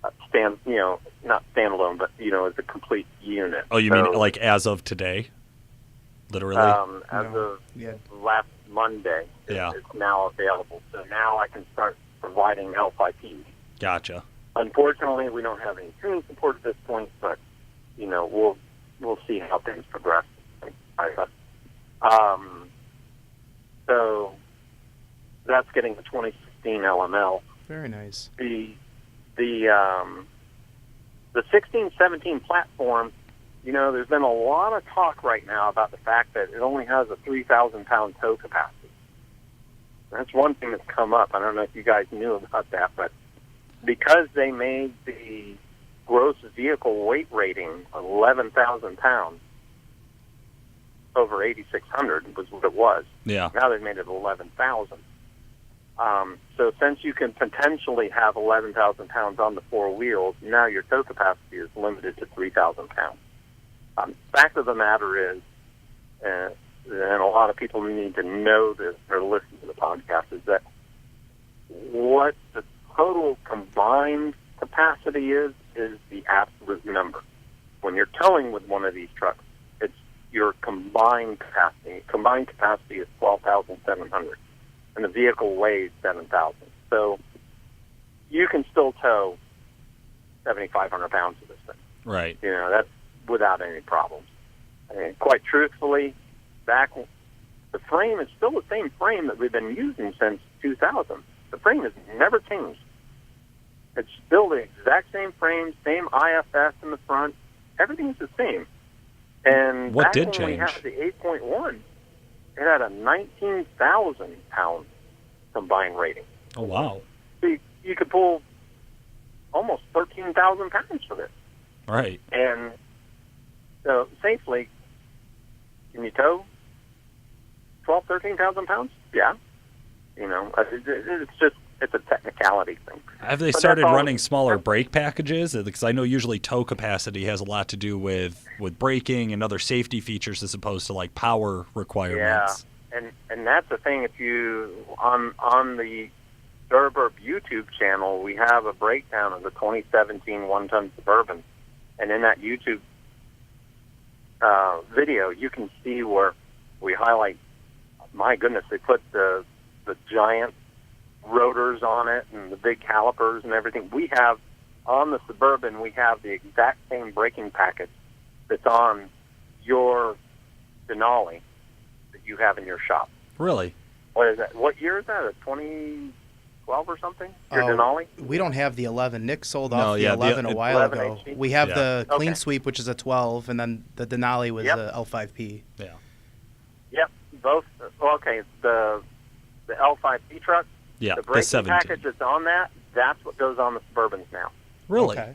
Not standalone, but as a complete unit. Oh, you mean like as of today? Literally? Of last Monday, it's now available. So now I can start providing L5Ps. Gotcha. Unfortunately, we don't have any tuning support at this point, but we'll see how things progress. So that's getting the 2016 LML. Very nice. The 16-17 platform, there's been a lot of talk right now about the fact that it only has a 3,000-pound tow capacity. That's one thing that's come up. I don't know if you guys knew about that, but because they made the gross vehicle weight rating 11,000 pounds, over 8,600 was what it was. Yeah. Now they've made it 11,000. So since you can potentially have 11,000 pounds on the four wheels, now your tow capacity is limited to 3,000 pounds. Fact of the matter is, and a lot of people need to know this or listen to the podcast, is that what the total combined capacity is the absolute number. when you're towing with one of these trucks, it's your combined capacity. Combined capacity is 12,700, and the vehicle weighs 7,000. So you can still tow 7,500 pounds of this thing. Right. That's without any problems. And quite truthfully, the frame is still the same frame that we've been using since 2000. The frame has never changed. It's still the exact same frame, same IFS in the front. Everything's the same. And what back did when change? we had the 8.1, it had a 19,000 pound combined rating. Oh, wow. So you could pull almost 13,000 pounds for this. Right. And so safely, can you tow 12, 13,000 pounds? Yeah. It's a technicality thing. Have they But started that's all- running smaller brake packages? Because I know usually tow capacity has a lot to do with braking and other safety features as opposed to like power requirements. Yeah, and that's the thing. If you on the Duraburb YouTube channel, we have a breakdown of the 2017 one-ton Suburban, and in that YouTube video, you can see where we highlight. My goodness, they put the giant rotors on it and the big calipers and everything. We have on the Suburban, we have the exact same braking package that's on your Denali that you have in your shop. Really? What is that? What year is that? A 2012 or something? Your Denali? We don't have the 11. Nick sold No, off the yeah, 11 a while 11 ago. HD? We have Yeah. the Clean Okay. Sweep, which is a 12, and then the Denali was Yep. a L5P. Yeah. Yep, both. Okay, the L5P truck, Yeah, the the braking 17. package that's on that's what goes on the Suburbans now. Really? Okay.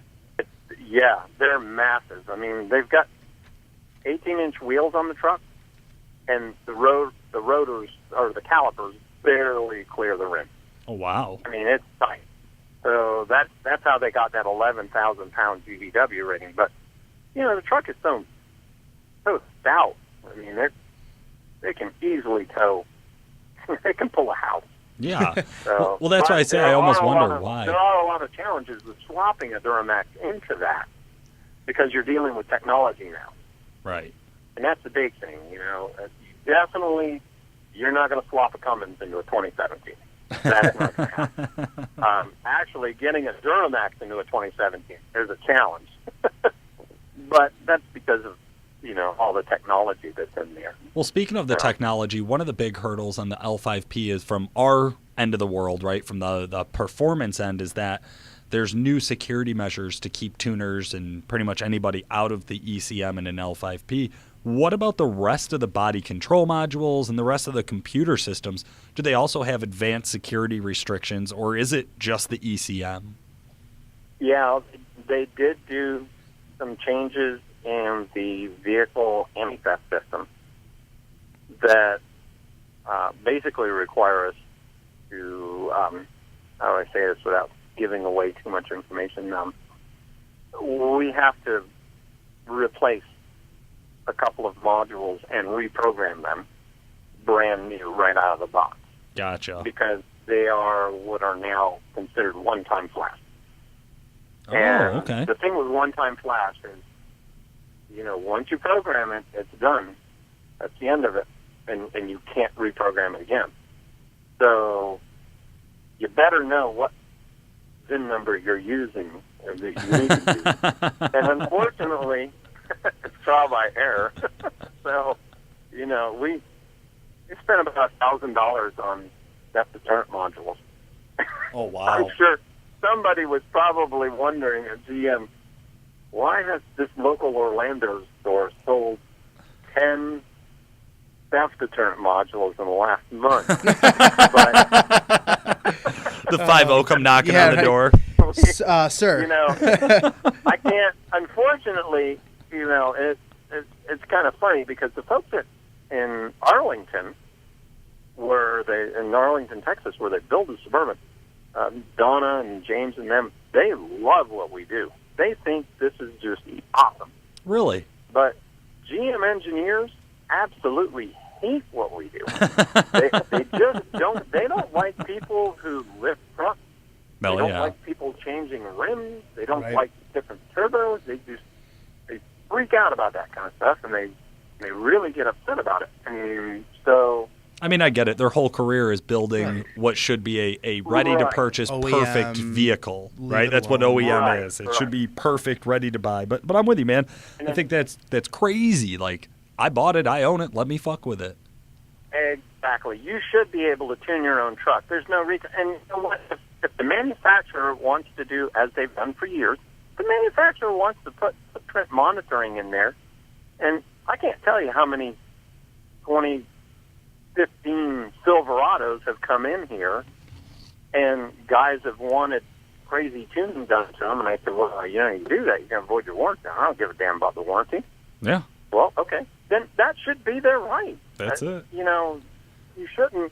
Yeah, they're massive. I mean, they've got 18-inch wheels on the truck, and the rotors or the calipers barely clear the rim. Oh, wow. I mean, it's tight. So that's how they got that 11,000 pound GVW rating. But the truck is so stout. I mean, they can easily tow. They can pull a house. Yeah. So, well, that's why I say I almost wonder why. There are a lot of challenges with swapping a Duramax into that because you're dealing with technology now. Right. And that's the big thing, Definitely, you're not going to swap a Cummins into a 2017. That's not going to happen. Actually, getting a Duramax into a 2017 is a challenge. But that's because of, all the technology that's in there. Well, speaking of the technology, one of the big hurdles on the L5P is from our end of the world, right, from the performance end, is that there's new security measures to keep tuners and pretty much anybody out of the ECM in an L5P. What about the rest of the body control modules and the rest of the computer systems? Do they also have advanced security restrictions, or is it just the ECM? Yeah, they did do some changes in the vehicle anti-theft system that basically require us to, how do I say this without giving away too much information? We have to replace a couple of modules and reprogram them brand new right out of the box. Gotcha. Because they are what are now considered one-time flash. Oh, And okay. the thing with one-time flash is, once you program it, it's done. That's the end of it, and you can't reprogram it again. So you better know what VIN number you're using or that you need to use. And unfortunately, it's trial by error. So, we spent about $1,000 on theft deterrent modules. Oh, wow. I'm sure somebody was probably wondering at GM, why has this local Orlando store sold 10 theft deterrent modules in the last month? But, The 5-0 come knocking Yeah, on the right. door. Sir. I can't, unfortunately, it's kind of funny because the folks in Arlington, in Arlington, Texas, where they build the Suburban, Donna and James and them, they love what we do. They think this is just awesome. Really? But GM engineers absolutely hate what we do. they just don't. They don't like people who lift trucks. Oh, They don't yeah. like people changing rims. They don't Right. like different turbos. They freak out about that kind of stuff, and they really get upset about it. And so, I mean, I get it. Their whole career is building what should be a ready-to-purchase OEM, perfect vehicle, leave right? it That's what alone. OEM Right, is. It right. should be perfect, ready to buy. But I'm with you, man. I think that's crazy. Like, I bought it. I own it. Let me fuck with it. exactly, you should be able to tune your own truck. There's no reason. And you know what? If the manufacturer wants to do, as they've done for years, the manufacturer wants to put footprint monitoring in there. And I can't tell you how many 2015 Silverados have come in here, and guys have wanted crazy tuning done to them, and I said, well, you do that, you're going to avoid your warranty. I don't give a damn about the warranty. Yeah. Well, okay. Then that should be their right. That's it. You shouldn't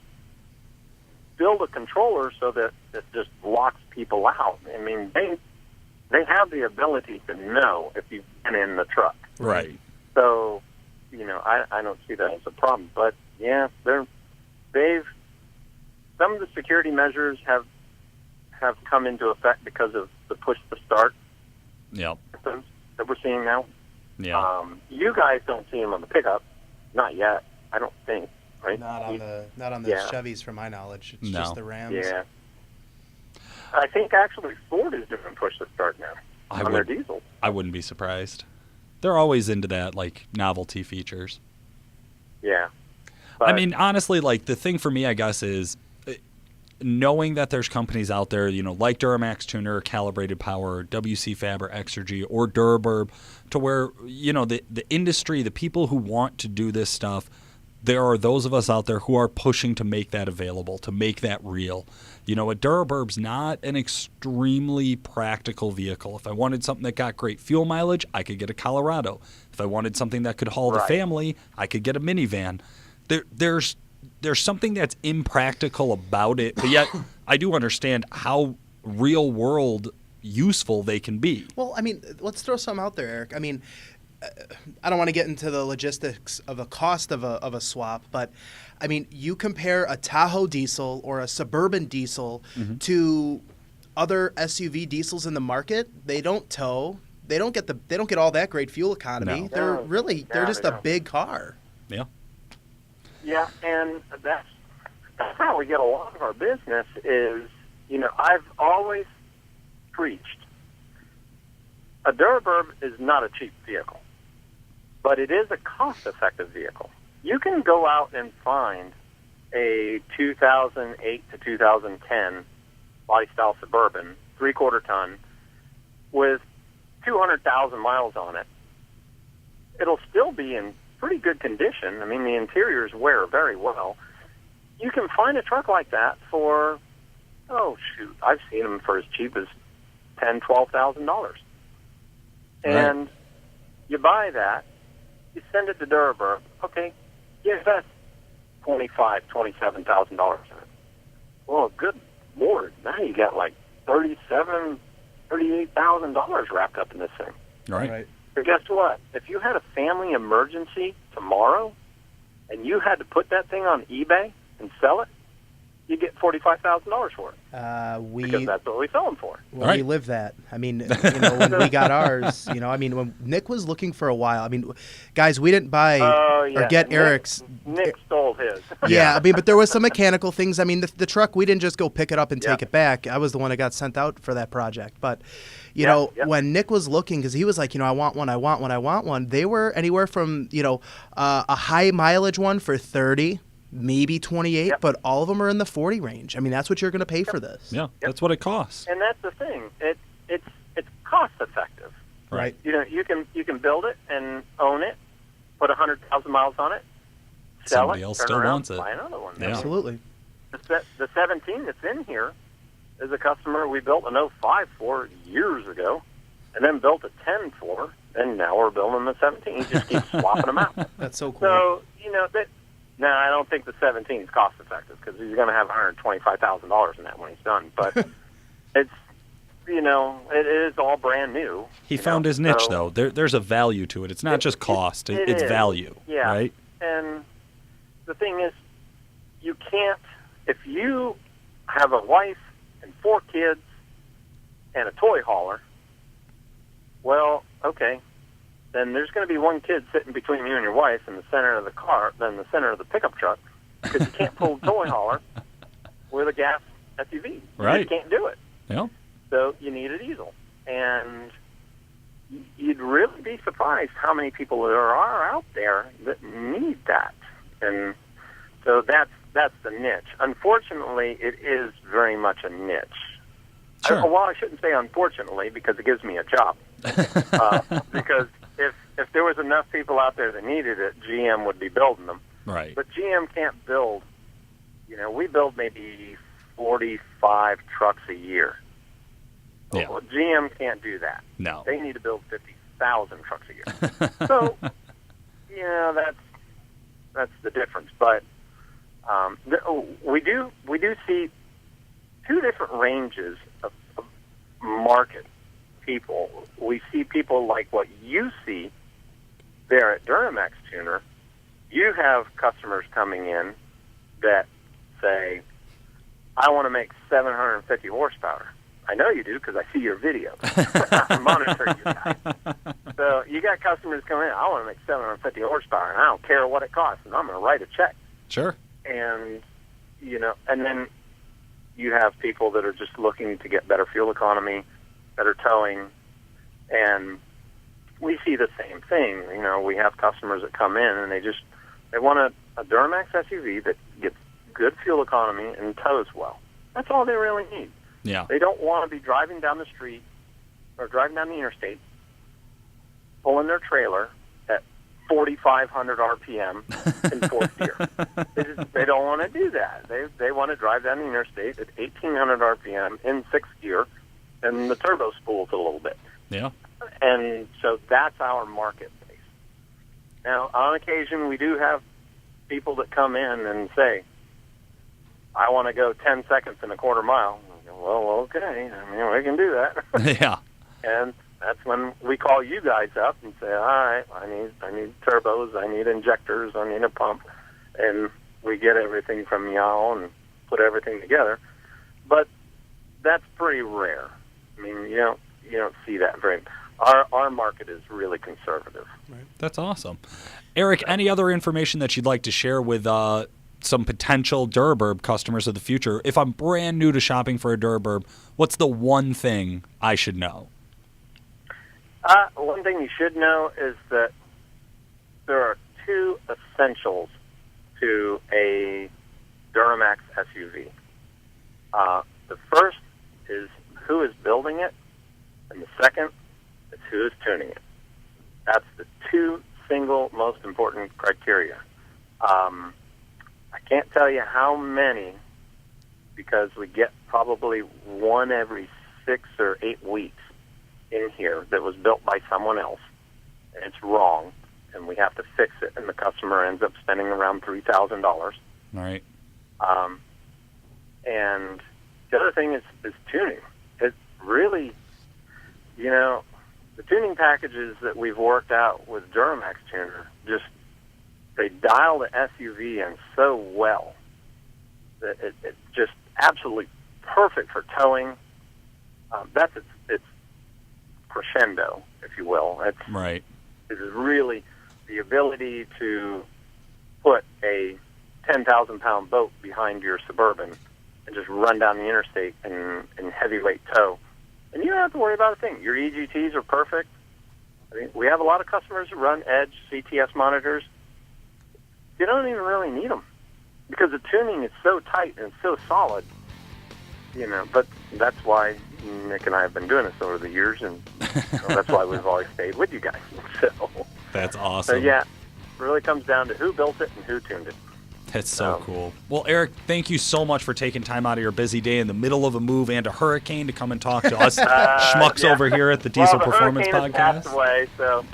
build a controller so that it just locks people out. I mean, they have the ability to know if you've been in the truck. Right. So, I don't see that as a problem. But yeah, some of the security measures have come into effect because of the push to start Yep. systems that we're seeing now. Yeah. You guys don't see them on the pickup, not yet. I don't think, right? Not on the Yeah. Chevys, from my knowledge. It's No. just the Rams. Yeah. I think actually Ford is doing push to start now on their diesel. I wouldn't be surprised. They're always into that, like, novelty features. Yeah. I mean, honestly, like, the thing for me, I guess, is knowing that there's companies out there, like Duramax Tuner, Calibrated Power, WC Faber, Exergy, or Duraburb, to where, the industry, the people who want to do this stuff, there are those of us out there who are pushing to make that available, to make that real. A Duraburb's not an extremely practical vehicle. If I wanted something that got great fuel mileage, I could get a Colorado. If I wanted something that could haul the Right. family, I could get a minivan. There's something that's impractical about it, but yet I do understand how real world useful they can be. Well, I mean, let's throw something out there, Eric. I mean, I don't want to get into the logistics of a cost of a swap, but I mean, you compare a Tahoe diesel or a Suburban diesel to other SUV diesels in the market. They don't tow. They don't get all that great fuel economy. No. They're just they a don't. big car. Yeah. Yeah, and that's how we get a lot of our business is, I've always preached a Duraburb is not a cheap vehicle, but it is a cost-effective vehicle. You can go out and find a 2008 to 2010 Lifestyle Suburban, 3/4 ton, with 200,000 miles on it. It'll still be in pretty good condition. I mean, the interiors wear very well. You can find a truck like that for, I've seen them for as cheap as $10,000, $12,000. And you buy that, you send it to Duraburb. Okay, you invest $25,000, $27,000 in it. Well, good Lord, now you got like $37,000, $38,000 wrapped up in this thing. Right. But guess what? If you had a family emergency tomorrow and you had to put that thing on eBay and sell it, you get $45,000 for it because that's what we sell them for. Well, we live that. I mean, when we got ours, when Nick was looking for a while, guys, we didn't buy or get Eric's. Nick stole his. Yeah, but there was some mechanical things. The truck, we didn't just go pick it up and take it back. I was the one that got sent out for that project. But, when Nick was looking, because he was like, I want one. They were anywhere from, a high mileage one for 30, maybe 28, but all of them are in the 40 range. That's what you're going to pay for this. Yeah, that's what it costs. And that's the thing. It's cost effective. Right. You can build it and own it, put 100,000 miles on it, sell Somebody it, else turn still around, wants it. buy another one. Yeah. Absolutely. The 17 that's in here is a customer we built an 05 for years ago, and then built a 10 for, and now we're building the 17. He just keeps swapping them out. That's so cool. So no, I don't think the 17 is cost effective because he's going to have $125,000 in that when he's done. But it's it is all brand new. He found his niche, though. There's a value to it. It's not just cost. It's is. value, Yeah. right? And the thing is, you can't, if you have a wife and 4 kids and a toy hauler, well, okay, then there's going to be one kid sitting between you and your wife in the center of the car, then the center of the pickup truck, because you can't pull the toy hauler with a gas SUV. Right. You can't do it. Yeah. So you need a diesel. And you'd really be surprised how many people there are out there that need that. And so that's the niche. Unfortunately, it is very much a niche. Sure. Well, I shouldn't say unfortunately, because it gives me a job. Because if there was enough people out there that needed it, GM would be building them. Right. But GM can't build. We build maybe 45 trucks a year. Yeah. Well, GM can't do that. No. They need to build 50,000 trucks a year. So, that's the difference. But we do see two different ranges of market people. We see people like what you see there at Duramax Tuner. You have customers coming in that say, I want to make 750 horsepower. I know you do because I see your videos. I monitor you guys. So you got customers coming in, I want to make 750 horsepower, and I don't care what it costs, and I'm going to write a check. Sure. And, and then you have people that are just looking to get better fuel economy, better towing, and we see the same thing. We have customers that come in, and they want a Duramax SUV that gets good fuel economy and tows well. That's all they really need. Yeah. They don't want to be driving down the street or driving down the interstate, pulling their trailer at 4,500 RPM in fourth gear. They don't want to do that. They want to drive down the interstate at 1,800 RPM in sixth gear, and the turbo spools a little bit. Yeah. And so that's our marketplace. Now, on occasion, we do have people that come in and say, I want to go 10 seconds in a quarter mile. Well, okay. We can do that. Yeah. And that's when we call you guys up and say, all right, I need turbos, I need injectors, I need a pump. And we get everything from y'all and put everything together. But that's pretty rare. You don't see that very. Our market is really conservative. Right. That's awesome. Eric, any other information that you'd like to share with some potential Duraburb customers of the future? If I'm brand new to shopping for a Duraburb, what's the one thing I should know? One thing you should know is that there are two essentials to a Duramax SUV. The first is who is building it, and the second is who is tuning it. That's the two single most important criteria. I can't tell you how many, because we get probably one every 6 or 8 weeks in here that was built by someone else, and it's wrong, and we have to fix it, and the customer ends up spending around $3,000. All right. And the other thing is tuning. It really, the tuning packages that we've worked out with Duramax Tuner, they dial the SUV in so well that it's just absolutely perfect for towing. That's its crescendo, if you will. Right. It is really the ability to put a 10,000-pound boat behind your Suburban and just run down the interstate in heavyweight tow. And you don't have to worry about a thing. Your EGTs are perfect. We have a lot of customers who run Edge CTS monitors. You don't even really need them because the tuning is so tight and so solid, but that's why Nick and I have been doing this over the years, and that's why we've always stayed with you guys. So that's awesome. So, yeah, it really comes down to who built it and who tuned it. That's so cool. Well, Eric, thank you so much for taking time out of your busy day in the middle of a move and a hurricane to come and talk to us schmucks over here at the Diesel Performance Podcast. Podcast. Passed away, so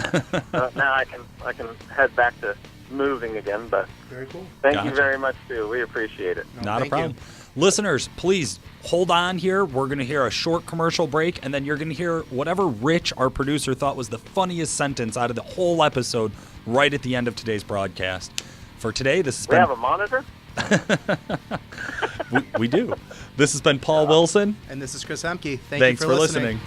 now I can head back to moving again. But very cool. Thank you very much, too. We appreciate it. Not a problem. Listeners, please hold on here. We're going to hear a short commercial break, and then you're going to hear whatever Rich, our producer, thought was the funniest sentence out of the whole episode right at the end of today's broadcast. For today, this has been... We have a monitor? we do. This has been Paul Wilson. And this is Chris Hemke. Thanks for listening.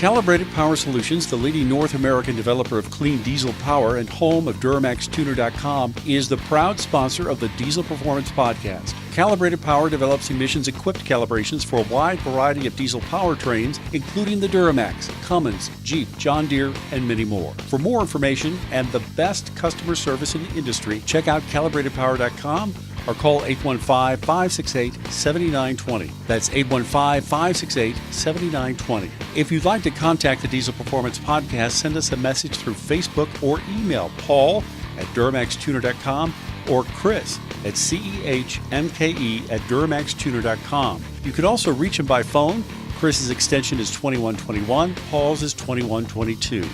Calibrated Power Solutions, the leading North American developer of clean diesel power and home of DuramaxTuner.com, is the proud sponsor of the Diesel Performance Podcast. Calibrated Power develops emissions-equipped calibrations for a wide variety of diesel powertrains, including the Duramax, Cummins, Jeep, John Deere, and many more. For more information and the best customer service in the industry, check out calibratedpower.com or call 815-568-7920. That's 815-568-7920. If you'd like to contact the Diesel Performance Podcast, send us a message through Facebook or email Paul at DuramaxTuner.com or Chris at CEHMKE at DuramaxTuner.com. You can also reach him by phone. Chris's extension is 2121, Paul's is 2122.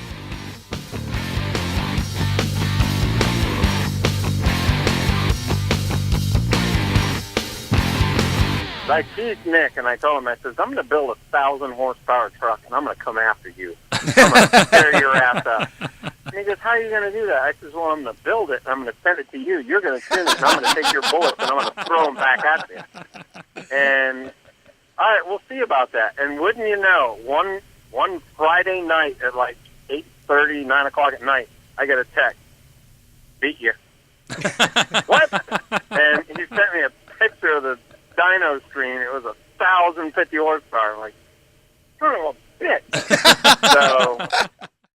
I teased Nick, and I told him, I says, I'm going to build a 1,000-horsepower truck, and I'm going to come after you. I'm going to tear your ass up. And he goes, how are you going to do that? I says, well, I'm going to build it, and I'm going to send it to you. You're going to shoot it, and I'm going to take your bullets, and I'm going to throw them back at you. And, all right, we'll see about that. And wouldn't you know, one Friday night at like 8:30, 9 o'clock at night, I get a text. Beat you. What? And he sent me a picture of the dyno screen. It was 1,050 horsepower. I'm like, son of a bitch.